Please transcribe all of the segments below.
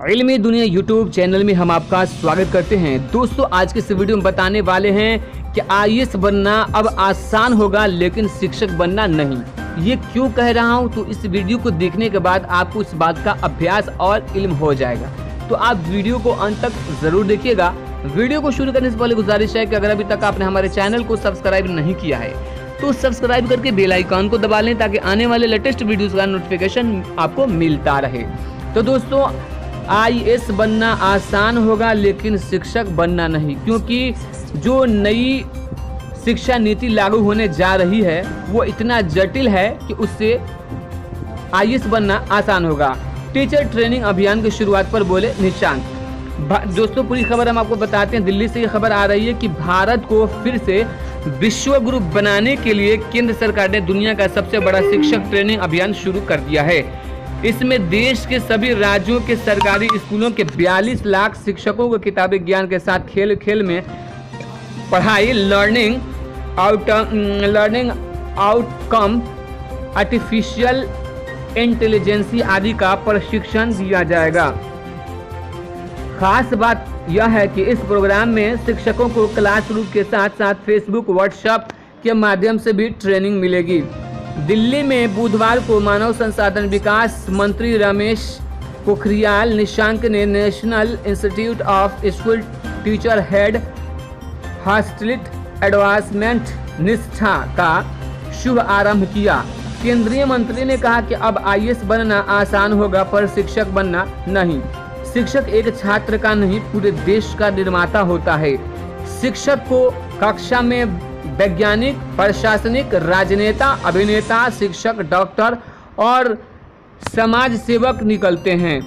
इल्मी दुनिया YouTube channel में हम आपका स्वागत करते हैं। दोस्तों, आज के इस वीडियो में बताने वाले हैं कि आईएएस बनना अब आसान होगा लेकिन शिक्षक बनना नहीं। ये क्यों कह रहा हूँ, तो इस वीडियो को देखने के बाद आपको इस बात का अभ्यास और इल्म हो जाएगा। तो आप वीडियो को अंत तक जरूर देखिएगा। वीडियो को शुरू करने से पहले गुजारिश है कि अगर अभी तक आपने हमारे चैनल को सब्सक्राइब नहीं किया है तो सब्सक्राइब करके बेल आइकन को दबा लें ताकि आने वाले लेटेस्ट वीडियोस का नोटिफिकेशन आपको मिलता रहे। तो दोस्तों, आईएएस बनना आसान होगा लेकिन शिक्षक बनना नहीं, क्योंकि जो नई शिक्षा नीति लागू होने जा रही है वो इतना जटिल है कि उससे आईएएस बनना आसान होगा। टीचर ट्रेनिंग अभियान की शुरुआत पर बोले निशांक। दोस्तों, पूरी खबर हम आपको बताते हैं। दिल्ली से ये खबर आ रही है कि भारत को फिर से विश्व गुरु बनाने के लिए केंद्र सरकार ने दुनिया का सबसे बड़ा शिक्षक ट्रेनिंग अभियान शुरू कर दिया है। इसमें देश के सभी राज्यों के सरकारी स्कूलों के 42 लाख शिक्षकों को किताबी ज्ञान के साथ खेल खेल में पढ़ाई, लर्निंग आउटकम, आर्टिफिशियल इंटेलिजेंस आदि का प्रशिक्षण दिया जाएगा। खास बात यह है कि इस प्रोग्राम में शिक्षकों को क्लासरूम के साथ साथ फेसबुक, व्हाट्सएप के माध्यम से भी ट्रेनिंग मिलेगी। दिल्ली में बुधवार को मानव संसाधन विकास मंत्री रमेश पोखरियाल निशंक ने national institute of school teacher head हॉस्टिलिट एडवांसमेंट निष्ठा का शुभ आरंभ किया। केंद्रीय मंत्री ने कहा कि अब आईएएस बनना आसान होगा पर शिक्षक बनना नहीं। शिक्षक एक छात्र का नहीं, पूरे देश का निर्माता होता है। शिक्षक को कक्षा में वैज्ञानिक, प्रशासनिक, राजनेता, अभिनेता, शिक्षक, डॉक्टर और समाज सेवक निकलते हैं।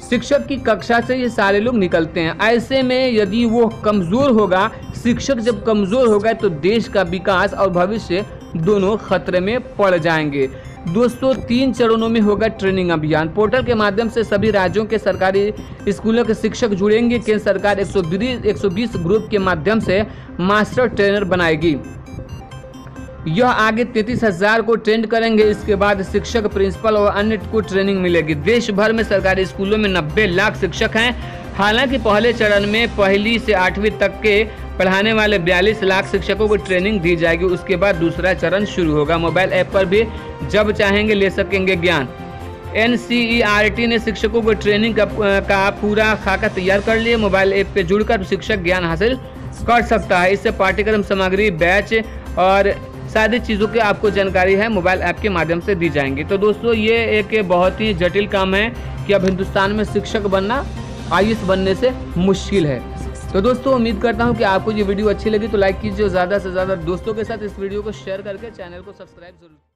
शिक्षक की कक्षा से ये सारे लोग निकलते हैं। ऐसे में यदि वो कमजोर होगा, शिक्षक जब कमजोर होगा तो देश का विकास और भविष्य दोनों खतरे में पड़ जाएंगे। दोस्तों, 3 चरणों में होगा ट्रेनिंग अभियान। पोर्टल के माध्यम से सभी राज्यों के सरकारी स्कूलों के शिक्षक जुड़ेंगे। केंद्र सरकार 120 ग्रुप के माध्यम से मास्टर ट्रेनर बनाएगी। यह आगे 33,000 को ट्रेंड करेंगे। इसके बाद शिक्षक, प्रिंसिपल और अन्य को ट्रेनिंग मिलेगी। देश भर में सरकारी स्कूलों में 90 लाख शिक्षक हैं। हालांकि पहले चरण में 1ली से 8वीं तक के पढ़ाने वाले 42 लाख शिक्षकों को ट्रेनिंग दी जाएगी। उसके बाद दूसरा चरण शुरू होगा। मोबाइल ऐप पर भी जब चाहेंगे ले सकेंगे ज्ञान। एनसीईआरटी ने शिक्षकों को ट्रेनिंग का पूरा खाका तैयार कर लिया। मोबाइल ऐप पे जुड़कर शिक्षक ज्ञान हासिल कर सकता है। इससे पाठ्यक्रम सामग्री, बैच और सारी चीज़ों की आपको जानकारी है मोबाइल ऐप के माध्यम से दी जाएंगी। तो दोस्तों, ये एक बहुत ही जटिल काम है कि अब हिंदुस्तान में शिक्षक बनना आईएएस बनने से मुश्किल है। तो दोस्तों, उम्मीद करता हूँ कि आपको ये वीडियो अच्छी लगी तो लाइक कीजिए और ज़्यादा से ज़्यादा दोस्तों के साथ इस वीडियो को शेयर करके चैनल को सब्सक्राइब जरूर